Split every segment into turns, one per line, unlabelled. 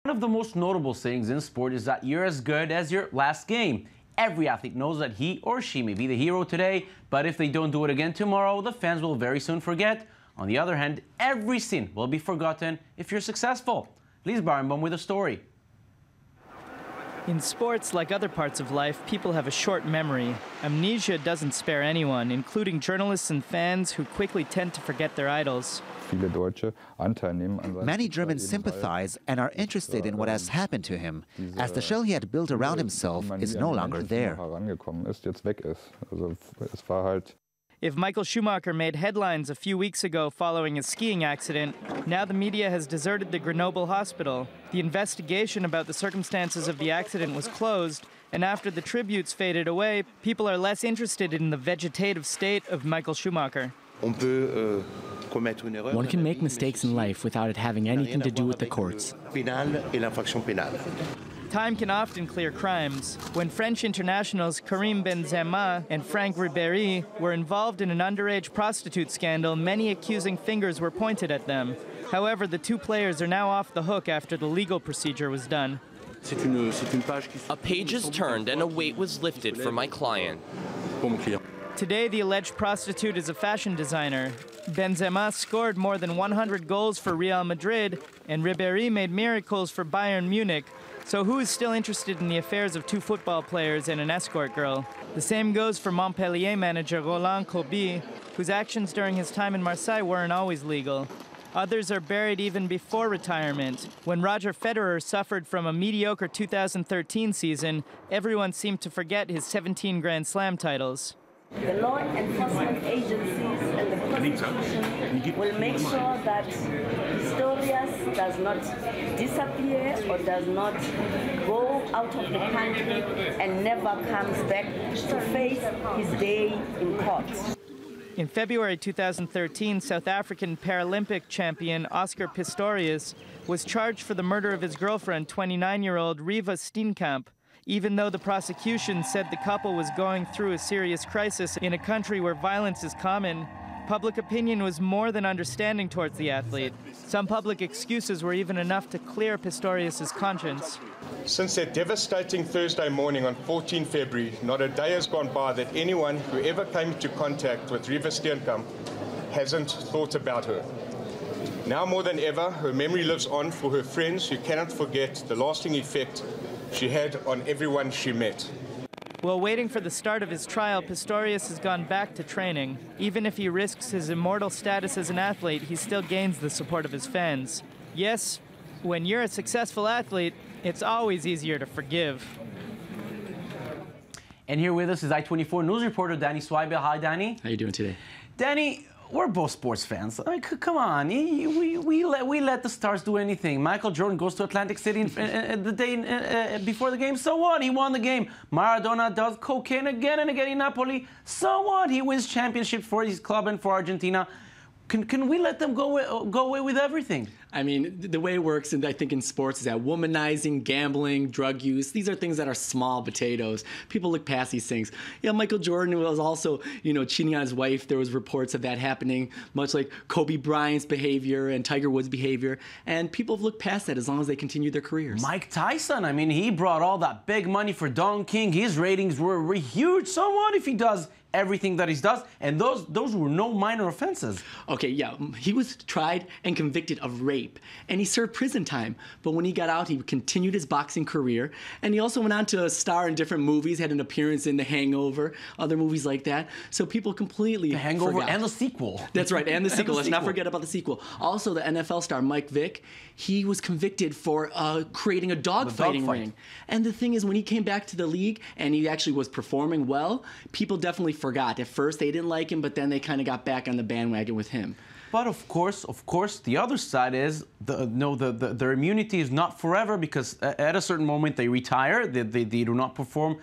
One of the most notable sayings in sport is that you're as good as your last game. Every athlete knows that he or she may be the hero today, but if they don't do it again tomorrow, the fans will very soon forget. On the other hand, every sin will be forgotten if you're successful. Lise Barenbaum with a story.
In sports, like other parts of life, people have a short memory. Amnesia doesn't spare anyone, including journalists and fans who quickly tend to forget their idols.
Many Germans sympathize and are interested in what has happened to him, as the shell he had built around himself is no longer there.
If Michael Schumacher made headlines a few weeks ago following a skiing accident, now the media has deserted the Grenoble hospital. The investigation about the circumstances of the accident was closed, and after the tributes faded away, people are less interested in the vegetative state of Michael Schumacher.
One can make mistakes in life without it having anything to do with the courts.
Time can often clear crimes. When French internationals Karim Benzema and Franck Ribéry were involved in an underage prostitute scandal, many accusing fingers were pointed at them. However, the two players are now off the hook after the legal procedure was done.
A page is turned and a weight was lifted for my client.
Today, the alleged prostitute is a fashion designer. Benzema scored more than 100 goals for Real Madrid, and Ribéry made miracles for Bayern Munich. So who is still interested in the affairs of two football players and an escort girl? The same goes for Montpellier manager Roland Courbis, whose actions during his time in Marseille weren't always legal. Others are buried even before retirement. When Roger Federer suffered from a mediocre 2013 season, everyone seemed to forget his 17 Grand Slam titles.
The law enforcement agencies and the prosecution will make sure that Pistorius does not disappear or does not go out of the country and never comes back to face his day in court.
In February 2013, South African Paralympic champion Oscar Pistorius was charged for the murder of his girlfriend, 29-year-old Riva Steenkamp. Even though the prosecution said the couple was going through a serious crisis in a country where violence is common, public opinion was more than understanding towards the athlete. Some public excuses were even enough to clear Pistorius' conscience.
Since that devastating Thursday morning on 14 February, not a day has gone by that anyone who ever came into contact with Riva Steenkamp hasn't thought about her. Now more than ever, her memory lives on for her friends who cannot forget the lasting effect she had on everyone she met.
While waiting for the start of his trial, Pistorius has gone back to training. Even if he risks his immortal status as an athlete, he still gains the support of his fans. Yes, when you're a successful athlete, it's always easier to forgive.
And here with us is i24 news reporter Danny Swibel. Hi, Danny.
How are you doing today?
Danny, we're both sports fans. I mean, come on, we let the stars do anything. Michael Jordan goes to Atlantic City the day before the game. So what? He won the game. Maradona does cocaine again and again in Napoli. So what? He wins championships for his club and for Argentina. Can we let them go away with everything?
I mean, the way it works, and I think in sports, is that womanizing, gambling, drug use, these are things that are small potatoes. People look past these things. Yeah, Michael Jordan was also, cheating on his wife. There was reports of that happening, much like Kobe Bryant's behavior and Tiger Woods' behavior. And people have looked past that as long as they continue their careers.
Mike Tyson, I mean, he brought all that big money for Don King. His ratings were huge. So what if he does everything that he does? And those were no minor offenses.
Okay, yeah, he was tried and convicted of rape, and he served prison time. But when he got out, he continued his boxing career, and he also went on to star in different movies, had an appearance in The Hangover, other movies like that. So people completely
The Hangover
forgot.
and the sequel.
That's right, and the sequel. Let's not forget about the sequel. Also, the NFL star Mike Vick, he was convicted for creating a dogfighting ring. And the thing is, when he came back to the league and he actually was performing well, people definitely forgot. At first, they didn't like him, but then they kind of got back on the bandwagon with him.
But of course, the other side is their immunity is not forever, because at a certain moment they retire, they do not perform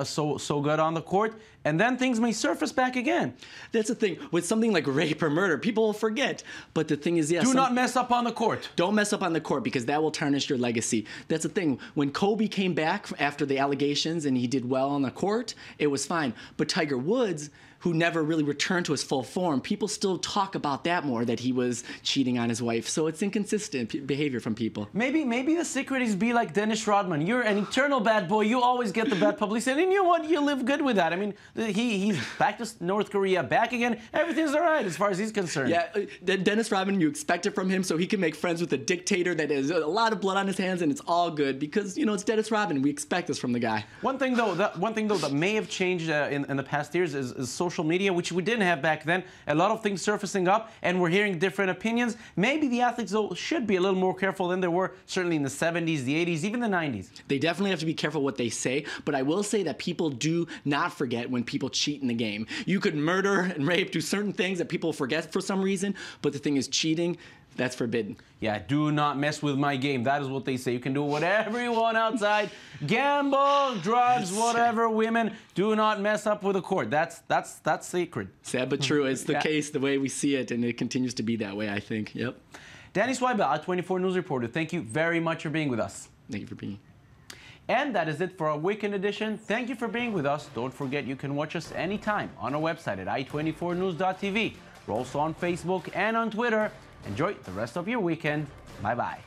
so good on the court, and then things may surface back again.
That's the thing. With something like rape or murder, people will forget. But the thing is, yes.
Do not mess up on the court.
Don't mess up on the court, because that will tarnish your legacy. That's the thing. When Kobe came back after the allegations and he did well on the court, it was fine. But Tiger Woods, who never really returned to his full form, people still talk about that more, that he was cheating on his wife. So it's inconsistent behavior from people.
Maybe the secret is be like Dennis Rodman. You're an eternal bad boy. You always get the bad publicity, and you know what? You live good with that. I mean, he's back to North Korea, back again. Everything's all right as far as he's concerned.
Yeah, Dennis Rodman, you expect it from him, so he can make friends with a dictator that has a lot of blood on his hands, and it's all good because, you know, it's Dennis Rodman. We expect this from the guy.
One thing though that may have changed in the past years is social media, which we didn't have back then. A lot of things surfacing up, and we're hearing different opinions. Maybe the athletes though should be a little more careful than they were certainly in the 70s, the 80s, even the 90s.
They definitely have to be careful what they say, but I will say that people do not forget when people cheat in the game. You could murder and rape, do certain things that people forget for some reason, but the thing is, cheating, that's forbidden.
Yeah, do not mess with my game. That is what they say. You can do whatever you want outside. Gamble, drugs, whatever, women. Do not mess up with the court. That's sacred.
Sad but true. It's the case, the way we see it, and it continues to be that way, I think. Yep.
Danny Swibel, i24 News reporter. Thank you very much for being with us.
Thank you for being here.
And that is it for our weekend edition. Thank you for being with us. Don't forget you can watch us anytime on our website at i24news.tv. We're also on Facebook and on Twitter. Enjoy the rest of your weekend. Bye-bye.